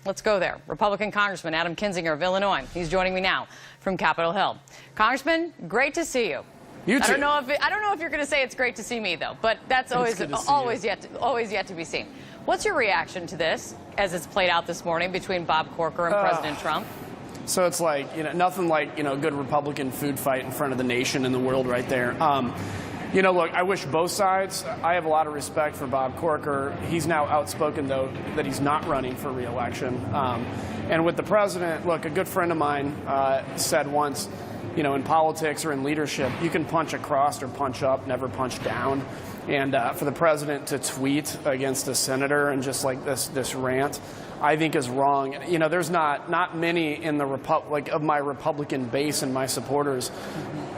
Let's go there. Republican Congressman Adam Kinzinger of Illinois. He's joining me now from Capitol Hill. Congressman, great to see you. You too. I don't know if you're going to say it's great to see me though, but that's always yet to be seen. What's your reaction to this as it's played out this morning between Bob Corker and President Trump? So it's like, nothing like, a good Republican food fight in front of the nation and the world right there. Look, I wish both sides. I have a lot of respect for Bob Corker. He's now outspoken, though, that he's not running for re-election. And with the president, look, a good friend of mine said once, in politics or in leadership, you can punch across or punch up, never punch down. And for the president to tweet against a senator and just like this rant, I think is wrong. There's not many in the of my Republican base and my supporters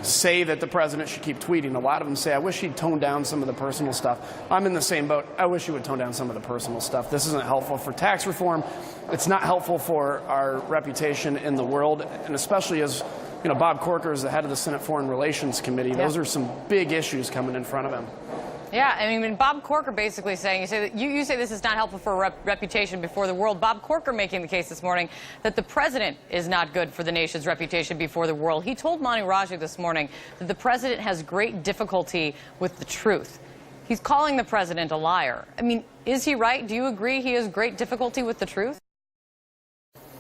say that the president should keep tweeting. A lot of them say, I wish he'd tone down some of the personal stuff. I'm in the same boat. I wish he would tone down some of the personal stuff. This isn't helpful for tax reform. It's not helpful for our reputation in the world, and especially as Bob Corker is the head of the Senate Foreign Relations Committee. Yeah. Those are some big issues coming in front of him. Yeah, I mean, Bob Corker basically saying, you say this is not helpful for reputation before the world. Bob Corker making the case this morning that the president is not good for the nation's reputation before the world. He told Eurasia this morning that the president has great difficulty with the truth. He's calling the president a liar. I mean, is he right? Do you agree he has great difficulty with the truth?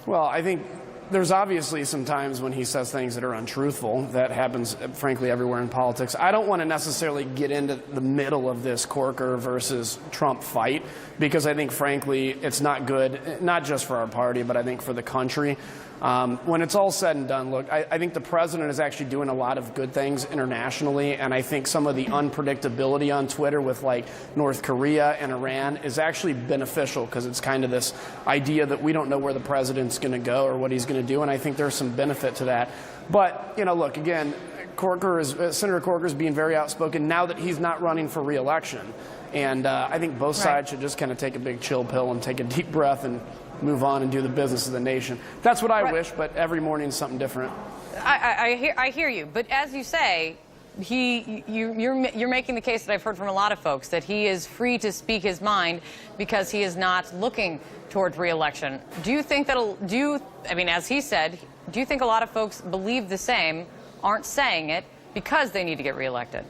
Well, I think there's obviously some times when he says things that are untruthful. That happens, frankly, everywhere in politics. I don't want to necessarily get into the middle of this Corker versus Trump fight because I think, frankly, it's not good, not just for our party, but I think for the country. When it's all said and done, look, I think the president is actually doing a lot of good things internationally, and I think some of the unpredictability on Twitter with like North Korea and Iran is actually beneficial because it's kind of this idea that we don't know where the president's going to go or what he's going to do, and I think there's some benefit to that. But, look, again, Senator Corker is being very outspoken now that he's not running for re-election. And I think both sides should just kind of take a big chill pill and take a deep breath and move on and do the business of the nation. That's what I wish, but every morning is something different. I hear you, but as you say, you're making the case that I've heard from a lot of folks that he is free to speak his mind because he is not looking toward re-election. Do you think as he said, do you think a lot of folks believe the same, aren't saying it because they need to get re-elected?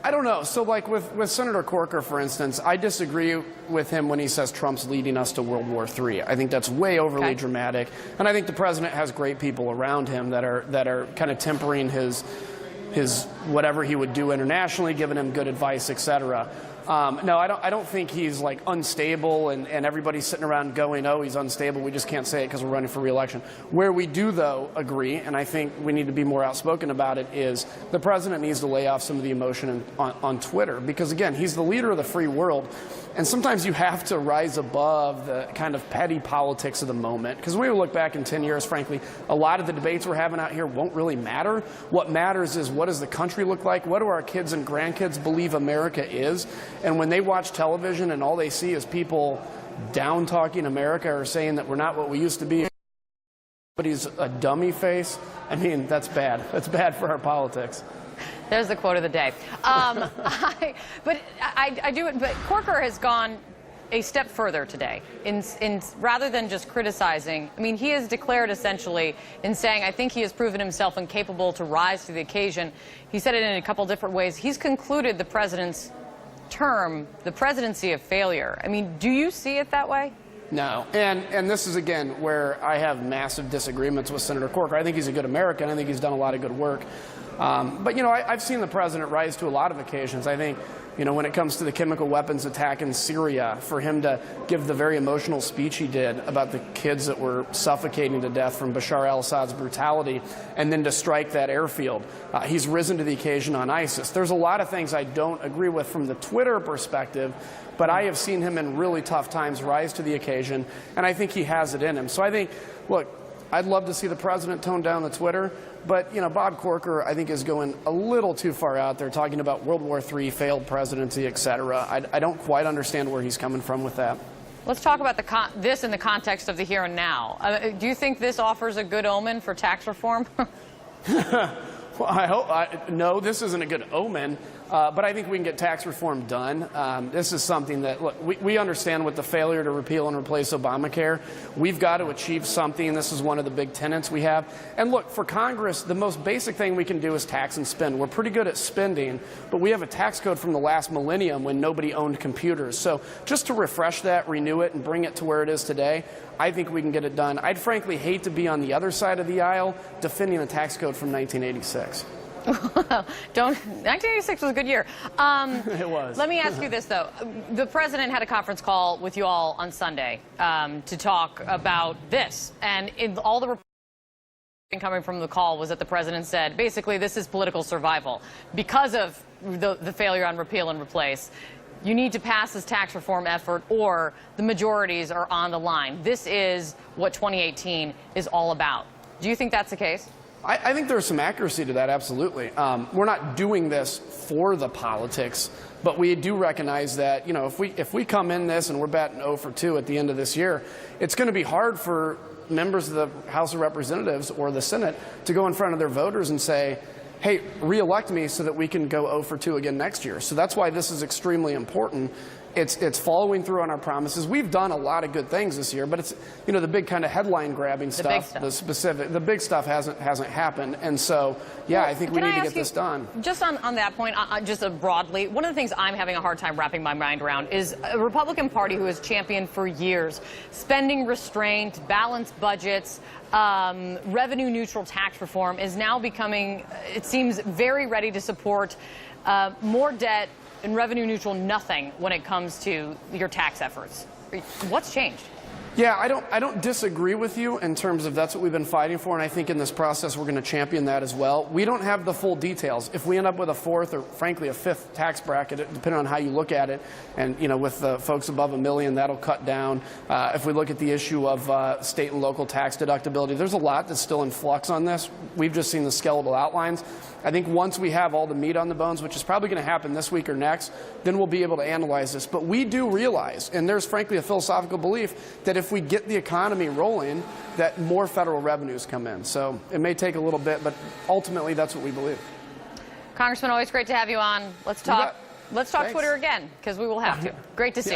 I don't know. So like with Senator Corker, for instance, I disagree with him when he says Trump's leading us to World War III. I think that's way overly dramatic. And I think the president has great people around him that are kind of tempering his whatever he would do internationally, giving him good advice, etc. No, I don't think he's like unstable and everybody's sitting around going, oh, he's unstable, we just can't say it because we're running for re-election. Where we do, though, agree, and I think we need to be more outspoken about it, is the president needs to lay off some of the emotion on Twitter because, again, he's the leader of the free world. And sometimes you have to rise above the kind of petty politics of the moment. Because when we look back in 10 years, frankly, a lot of the debates we're having out here won't really matter. What matters is what does the country look like? What do our kids and grandkids believe America is? And when they watch television and all they see is people down-talking America or saying that we're not what we used to be, somebody's a dummy face, I mean, that's bad. That's bad for our politics. There's the quote of the day. But Corker has gone a step further today in rather than just criticizing. I mean, he has declared essentially in saying, I think he has proven himself incapable to rise to the occasion. He said it in a couple different ways. He's concluded the president's term, the presidency of failure. I mean, do you see it that way? No. And this is, again, where I have massive disagreements with Senator Corker. I think he's a good American. I think he's done a lot of good work. But, I've seen the president rise to a lot of occasions. I think, when it comes to the chemical weapons attack in Syria, for him to give the very emotional speech he did about the kids that were suffocating to death from Bashar al-Assad's brutality, and then to strike that airfield. He's risen to the occasion on ISIS. There's a lot of things I don't agree with from the Twitter perspective, but I have seen him in really tough times rise to the occasion, and I think he has it in him. So I think, look, I'd love to see the president tone down the Twitter, but, Bob Corker, I think, is going a little too far out there, talking about World War III, failed presidency, et cetera. I don't quite understand where he's coming from with that. Let's talk about this in the context of the here and now. Do you think this offers a good omen for tax reform? Well, no, this isn't a good omen. But I think we can get tax reform done. This is something that, look, we understand with the failure to repeal and replace Obamacare, we've got to achieve something. This is one of the big tenets we have. And look, for Congress, the most basic thing we can do is tax and spend. We're pretty good at spending, but we have a tax code from the last millennium when nobody owned computers. So just to refresh that, renew it, and bring it to where it is today, I think we can get it done. I'd frankly hate to be on the other side of the aisle defending a tax code from 1986. 1986 was a good year. It was. Let me ask you this, though. The president had a conference call with you all on Sunday to talk about this. And all the reporting coming from the call was that the president said, basically, this is political survival. Because of the failure on repeal and replace, you need to pass this tax reform effort or the majorities are on the line. This is what 2018 is all about. Do you think that's the case? I think there's some accuracy to that, absolutely. We're not doing this for the politics, but we do recognize that, you know, if we come in this and we're batting 0 for 2 at the end of this year, it's going to be hard for members of the House of Representatives or the Senate to go in front of their voters and say, hey, re-elect me so that we can go 0 for 2 again next year. So that's why this is extremely important. It's following through on our promises. We've done a lot of good things this year, but it's, you know, the big kind of headline grabbing stuff, the big stuff hasn't happened. And so, yeah, well, I think we need to get this done. Just on that point, just broadly, one of the things I'm having a hard time wrapping my mind around is a Republican Party who has championed for years spending restraint, balanced budgets, revenue neutral tax reform is now becoming, it seems, very ready to support more debt and revenue neutral nothing when it comes to your tax efforts. What's changed? Yeah, I don't disagree with you in terms of that's what we've been fighting for, and I think in this process we're going to champion that as well. We don't have the full details. If we end up with a 4th or frankly a 5th tax bracket, depending on how you look at it, and you know, with the folks above $1 million, that'll cut down. If we look at the issue of state and local tax deductibility, there's a lot that's still in flux on this. We've just seen the skeletal outlines. I think once we have all the meat on the bones, which is probably going to happen this week or next, then we'll be able to analyze this. But we do realize, and there's frankly a philosophical belief, that if we get the economy rolling, that more federal revenues come in. So it may take a little bit, but ultimately that's what we believe. Congressman, always great to have you on. Let's talk Thanks. Twitter again, because we will have to. Great to see you.